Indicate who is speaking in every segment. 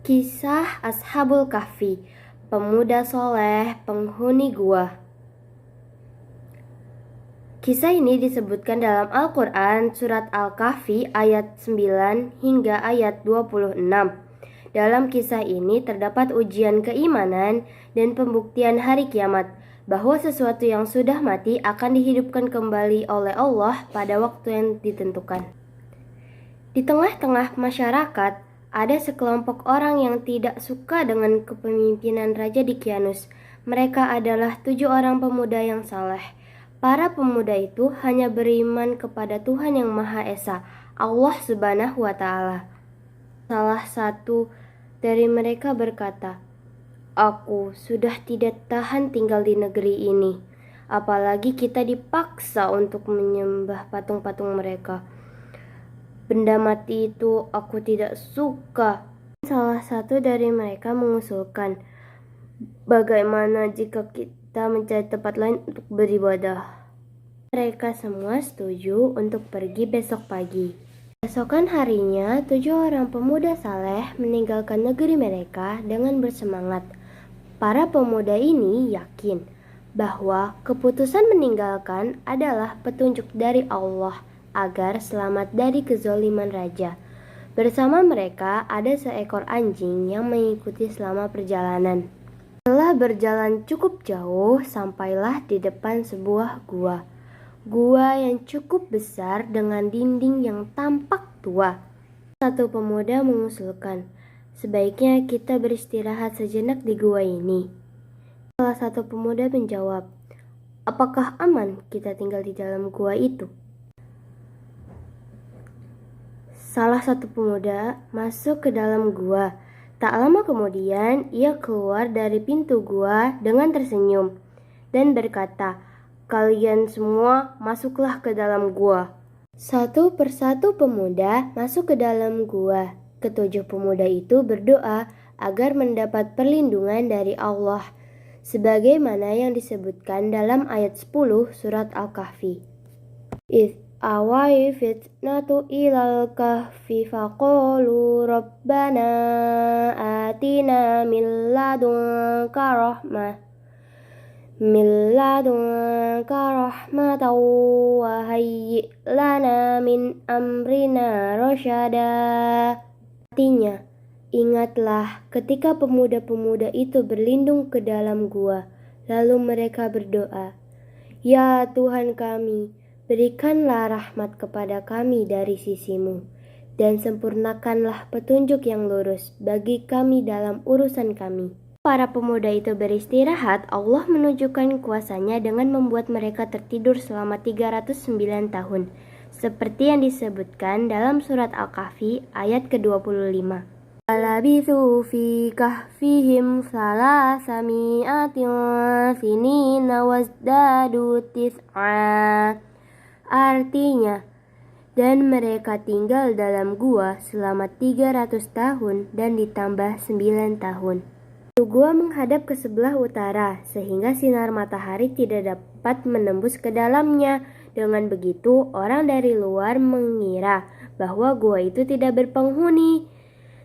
Speaker 1: Kisah Ashabul Kahfi, pemuda soleh penghuni gua. Kisah ini disebutkan dalam Al-Quran surat Al-Kahfi ayat 9 hingga ayat 26. Dalam kisah ini terdapat ujian keimanan dan pembuktian hari kiamat, bahwa sesuatu yang sudah mati akan dihidupkan kembali oleh Allah pada waktu yang ditentukan. Di tengah-tengah masyarakat, ada sekelompok orang yang tidak suka dengan kepemimpinan Raja Dicyanus. Mereka adalah 7 orang pemuda yang saleh. Para pemuda itu hanya beriman kepada Tuhan yang Maha Esa, Allah Subhanahu wa Ta'ala. Salah satu dari mereka berkata, "Aku sudah tidak tahan tinggal di negeri ini, apalagi kita dipaksa untuk menyembah patung-patung mereka. Benda mati itu aku tidak suka." Salah satu dari mereka mengusulkan, "Bagaimana jika kita mencari tempat lain untuk beribadah?" Mereka semua setuju untuk pergi besok pagi. Besokan harinya, 7 orang pemuda saleh meninggalkan negeri mereka dengan bersemangat. Para pemuda ini yakin bahwa keputusan meninggalkan adalah petunjuk dari Allah agar selamat dari kezaliman raja. Bersama mereka ada seekor anjing yang mengikuti selama perjalanan. Setelah berjalan cukup jauh, sampailah di depan sebuah gua. Gua yang cukup besar dengan dinding yang tampak tua. Satu pemuda mengusulkan, "Sebaiknya kita beristirahat sejenak di gua ini." Salah satu pemuda menjawab, "Apakah aman kita tinggal di dalam gua itu?" Salah satu pemuda masuk ke dalam gua. Tak lama kemudian, ia keluar dari pintu gua dengan tersenyum dan berkata, "Kalian semua masuklah ke dalam gua." Satu persatu pemuda masuk ke dalam gua. Ketujuh pemuda itu berdoa agar mendapat perlindungan dari Allah, sebagaimana yang disebutkan dalam ayat 10 surat Al-Kahfi. Awai fitnatu ilal kahfi faqalu rabbana atina min ladunka rahmatan wa hayyi' lana min amrina rasyada. Artinya, ingatlah ketika pemuda-pemuda itu berlindung ke dalam gua, lalu mereka berdoa, "Ya Tuhan kami, berikanlah rahmat kepada kami dari sisimu, dan sempurnakanlah petunjuk yang lurus bagi kami dalam urusan kami." Para pemuda itu beristirahat, Allah menunjukkan kuasanya dengan membuat mereka tertidur selama 309 tahun, seperti yang disebutkan dalam surat Al-Kahfi ayat ke-25. Labithu fi kahfihim salasami'atin sinina wazdadu tis'a. Artinya, dan mereka tinggal dalam gua selama 300 tahun dan ditambah 9 tahun. Gua menghadap ke sebelah utara, sehingga sinar matahari tidak dapat menembus ke dalamnya. Dengan begitu, orang dari luar mengira bahwa gua itu tidak berpenghuni.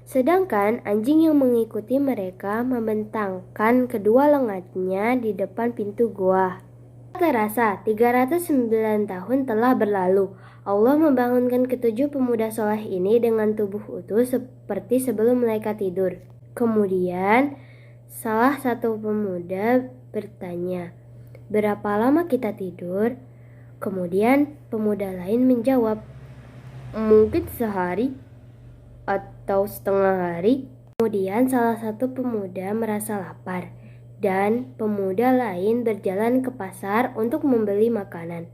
Speaker 1: Sedangkan anjing yang mengikuti mereka membentangkan kedua lengannya di depan pintu gua. Terasa 309 tahun telah berlalu. Allah membangunkan ketujuh pemuda soleh ini dengan tubuh utuh seperti sebelum mereka tidur. Kemudian salah satu pemuda bertanya, "Berapa lama kita tidur?" Kemudian pemuda lain menjawab, "Mungkin sehari atau setengah hari." Kemudian salah satu pemuda merasa lapar, dan pemuda lain berjalan ke pasar untuk membeli makanan.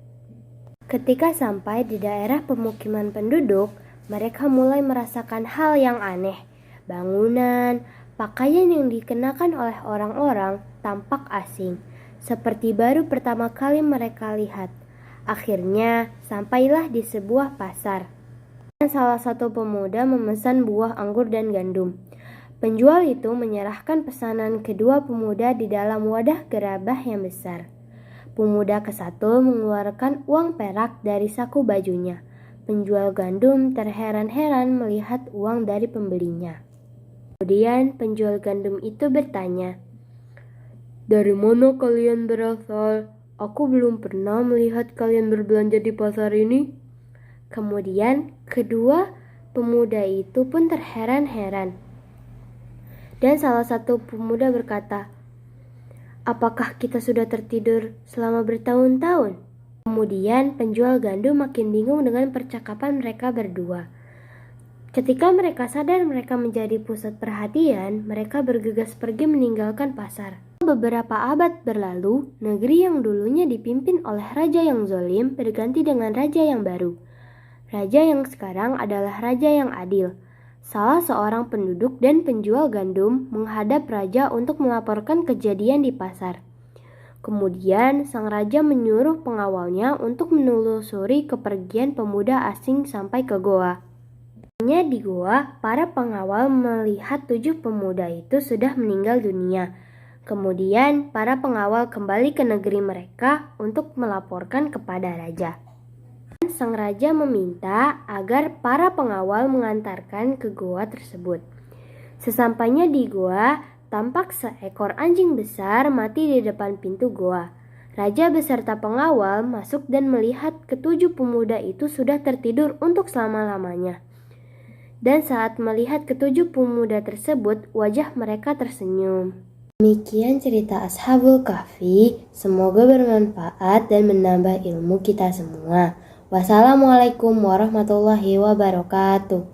Speaker 1: Ketika sampai di daerah pemukiman penduduk, mereka mulai merasakan hal yang aneh. Bangunan, pakaian yang dikenakan oleh orang-orang tampak asing, seperti baru pertama kali mereka lihat. Akhirnya, sampailah di sebuah pasar. Salah satu pemuda memesan buah anggur dan gandum. Penjual itu menyerahkan pesanan kedua pemuda di dalam wadah gerabah yang besar. Pemuda ke-1 mengeluarkan uang perak dari saku bajunya. Penjual gandum terheran-heran melihat uang dari pembelinya. Kemudian penjual gandum itu bertanya, "Dari mana kalian berasal? Aku belum pernah melihat kalian berbelanja di pasar ini." Kemudian kedua pemuda itu pun terheran-heran. Dan salah satu pemuda berkata, "Apakah kita sudah tertidur selama bertahun-tahun?" Kemudian penjual gandum makin bingung dengan percakapan mereka berdua. Ketika mereka sadar mereka menjadi pusat perhatian, mereka bergegas pergi meninggalkan pasar. Beberapa abad berlalu, negeri yang dulunya dipimpin oleh raja yang zalim berganti dengan raja yang baru. Raja yang sekarang adalah raja yang adil. Salah seorang penduduk dan penjual gandum menghadap raja untuk melaporkan kejadian di pasar. Kemudian sang raja menyuruh pengawalnya untuk menelusuri kepergian pemuda asing sampai ke goa. Hanya di goa, para pengawal melihat 7 pemuda itu sudah meninggal dunia. Kemudian para pengawal kembali ke negeri mereka untuk melaporkan kepada raja. Sang raja meminta agar para pengawal mengantarkan ke goa tersebut. Sesampainya di goa, tampak seekor anjing besar mati di depan pintu goa. Raja beserta pengawal masuk dan melihat ke-7 pemuda itu sudah tertidur untuk selama-lamanya. Dan saat melihat ke-7 pemuda tersebut, wajah mereka tersenyum. Demikian cerita Ashabul Kahfi, semoga bermanfaat dan menambah ilmu kita semua. Wassalamualaikum warahmatullahi wabarakatuh.